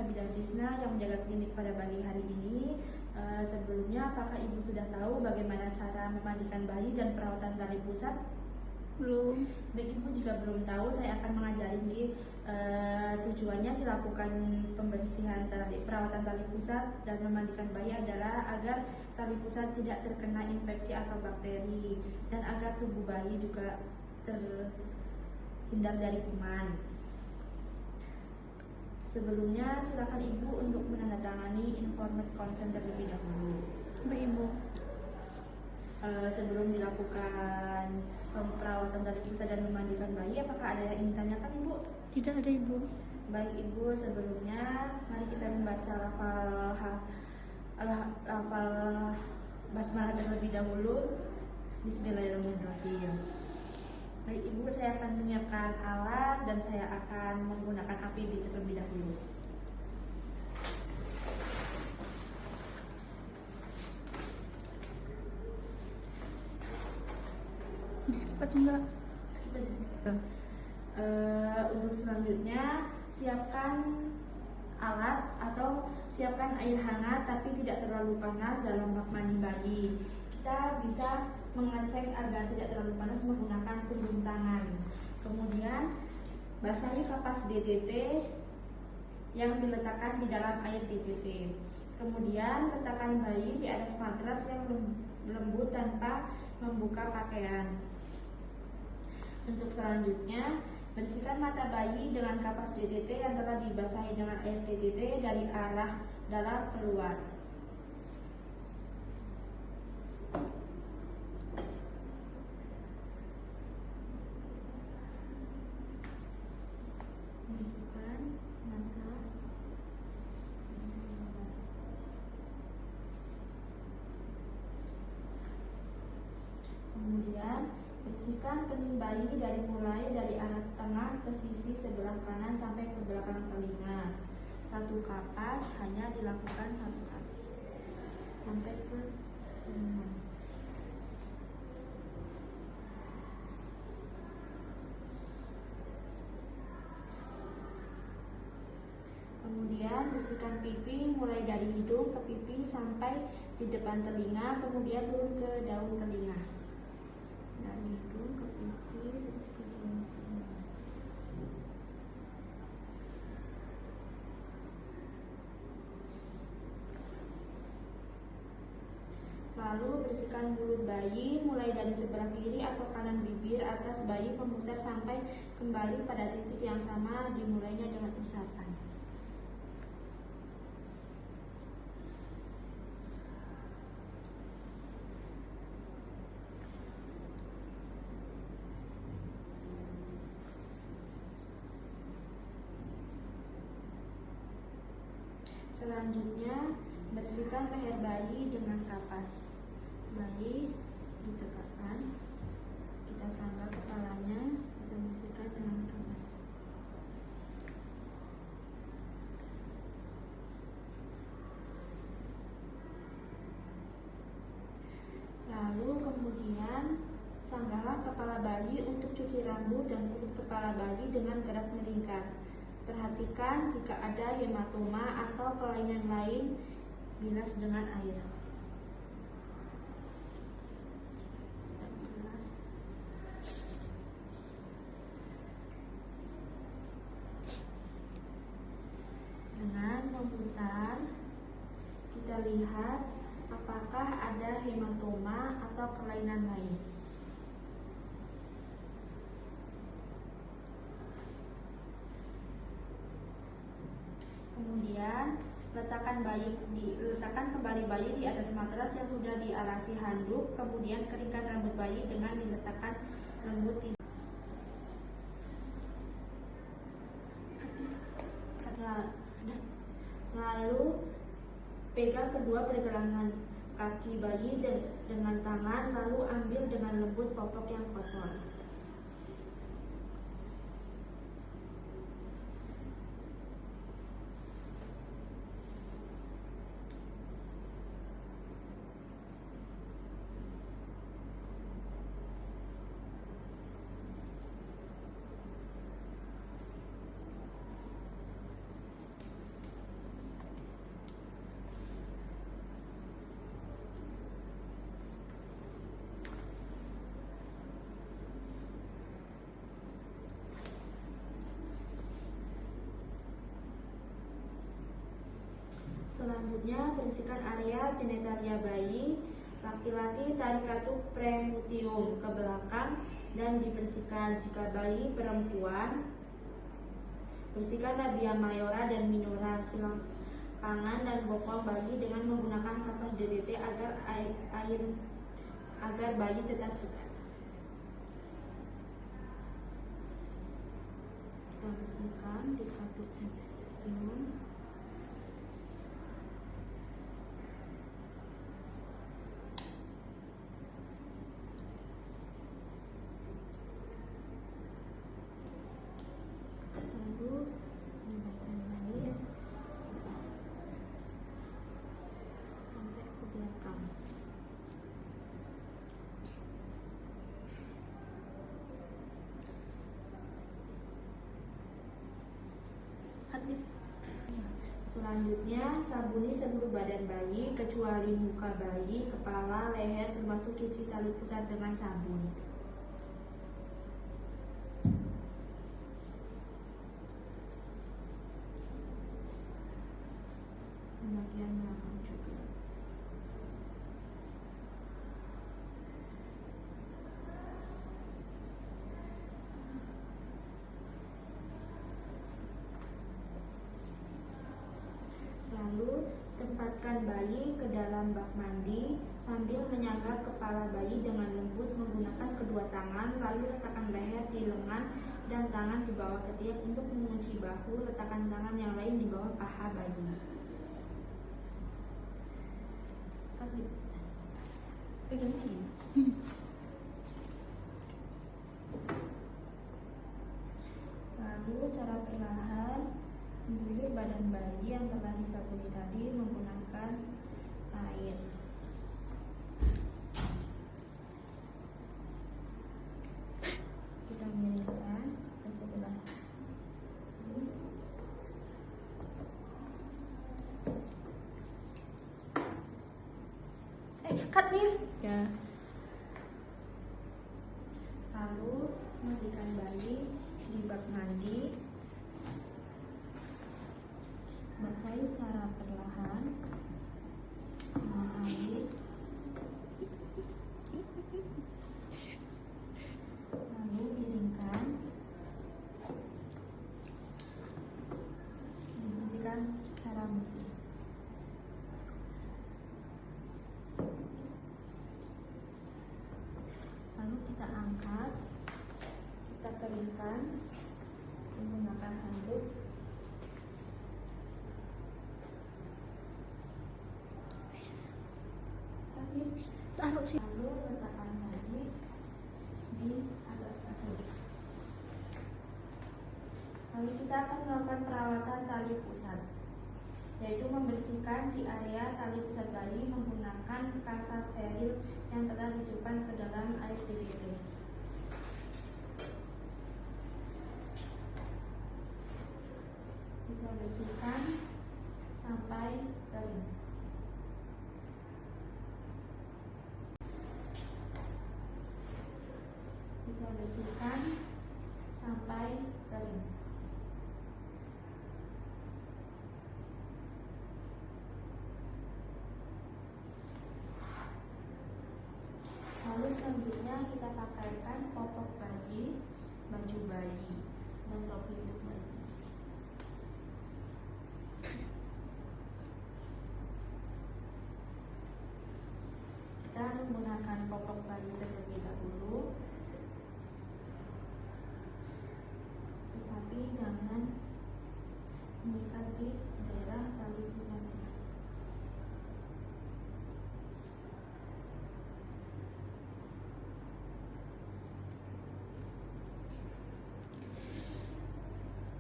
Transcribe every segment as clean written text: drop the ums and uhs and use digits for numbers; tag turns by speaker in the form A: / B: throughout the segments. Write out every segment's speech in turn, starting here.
A: Bidan Tisna yang menjaga klinik pada pagi hari ini. Sebelumnya, apakah Ibu sudah tahu bagaimana cara memandikan bayi dan perawatan tali pusat?
B: Belum.
A: Baik Ibu, jika belum tahu, saya akan mengajarin tujuannya dilakukan pembersihan perawatan tali pusat dan memandikan bayi adalah agar tali pusat tidak terkena infeksi atau bakteri dan agar tubuh bayi juga terhindar dari kuman. Sebelumnya, silakan Ibu untuk menandatangani informed consent terlebih dahulu.
B: Baik Ibu.
A: Sebelum dilakukan perawatan tali pusat dan memandikan bayi, apakah ada yang ingin tanyakan Ibu?
B: Tidak ada Ibu.
A: Baik Ibu, sebelumnya mari kita membaca lafal basmalah terlebih dahulu. Bismillahirrahmanirrahim. Baik Ibu, saya akan menyiapkan alat dan saya akan menggunakan APD terlebih dahulu.
B: Skip atau enggak?
A: Skip aja. Untuk selanjutnya, siapkan alat atau siapkan air hangat tapi tidak terlalu panas dalam bak mandi bayi. Kita bisa mengecek agar tidak terlalu panas menggunakan punggung tangan. Kemudian basahi kapas DTT yang diletakkan di dalam air DTT. Kemudian letakkan bayi di atas matras yang lembut tanpa membuka pakaian. Untuk selanjutnya, bersihkan mata bayi dengan kapas DTT yang telah dibasahi dengan air DTT dari arah dalam keluar. Bersihkan mata. Kemudian bersihkan kening bayi mulai dari arah tengah ke sisi sebelah kanan sampai ke belakang telinga. Satu kapas hanya dilakukan satu kali sampai ke telinga. Kemudian bersihkan pipi mulai dari hidung ke pipi sampai di depan telinga, kemudian turun ke daun telinga. Dari hidung ke pipi terus ke daun telinga. Lalu bersihkan mulut bayi mulai dari sebelah kiri atau kanan bibir atas bayi memutar sampai kembali pada titik yang sama, dimulainya dengan usapan. Selanjutnya, bersihkan leher bayi dengan kapas. Bayi ditegakkan, kita sanggah kepalanya, kita bersihkan dengan kapas. Lalu kemudian sanggahlah kepala bayi untuk cuci rambut dan kulit kepala bayi dengan gerak melingkar. Perhatikan jika ada hematoma atau kelainan lain, bilas dengan air. Dengan memutar, kita lihat apakah ada hematoma atau kelainan lain. Kemudian letakkan kembali bayi di atas matras yang sudah dialasi handuk. Kemudian keringkan rambut bayi dengan diletakkan lembut. Lalu pegang kedua pergelangan kaki bayi dengan tangan, lalu ambil dengan lembut popok yang kotor. Selanjutnya, bersihkan area genitalia bayi. Laki-laki tarik katup premudium ke belakang dan dibersihkan. Jika bayi perempuan, bersihkan labia mayora dan minora, selangkangan dan bokong bayi dengan menggunakan kapas DDT agar bayi tetap segar. Kita bersihkan di katup premudium. Lalu dibalikkan bayi sampai ke belakang. Selanjutnya, sabuni seluruh badan bayi kecuali muka bayi, kepala, leher, termasuk cuci tali pusar dengan sabun. Bagian belakang juga. Lalu tempatkan bayi ke dalam bak mandi sambil menyangga kepala bayi dengan lembut menggunakan kedua tangan. Lalu letakkan leher di lengan dan tangan di bawah ketiak untuk mengunci bahu. Letakkan tangan yang lain di bawah paha bayi. Pegang ini. Lalu secara perlahan mengguyur badan bayi yang telah disabuni tadi menggunakan air. Kita miringkan ke sebelah ini. Cut nih.
B: Ya.
A: Lalu mandikan bayi di bak mandi. Basahi secara perlahan dengan air. Lalu miringkan. Dibersihkan secara bersih. Lalu kita angkat, kita keringkan menggunakan handuk.
B: Taruh sih.
A: Lalu letakkan lagi di atas kasur. Lalu kita akan melakukan perawatan tali pusat, yaitu membersihkan di area tali pusat bayi menggunakan kasa steril yang telah dicelupkan ke dalam air DDT. Kita bersihkan sampai kering. Kita bersihkan sampai kering. Lalu selanjutnya kita pakaikan popok bayi, baju bayi, dan topi untuk bayi. Kita menggunakan popok bayi terlebih dahulu, tetapi jangan mengikat di daerah tali pusatnya.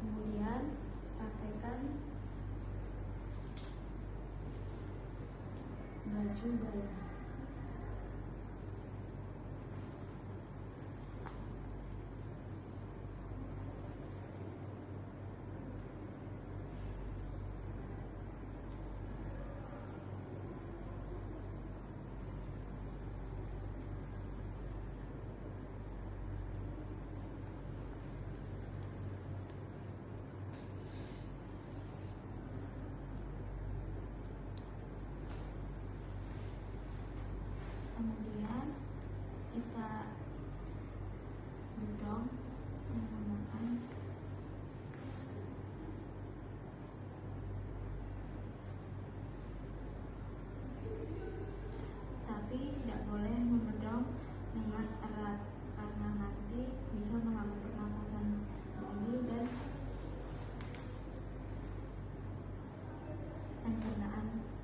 A: Kemudian pakaikan baju bayi.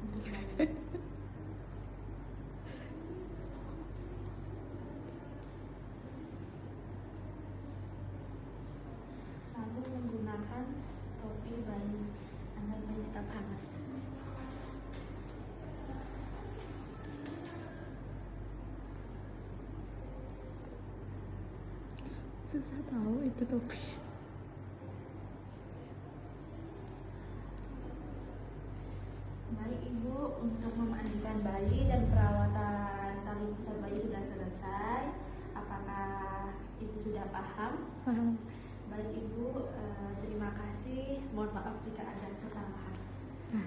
A: untuk bayi. Lalu menggunakan topi bayi agar bayi tetap hangat.
B: Susah tahu itu topi.
A: Mari Ibu untuk memandikan bayi dan perawatan tali pusar bayi sudah selesai. Apakah Ibu sudah paham?
B: Paham.
A: Baik Ibu, terima kasih. Mohon maaf jika ada kesalahan.
B: Nah,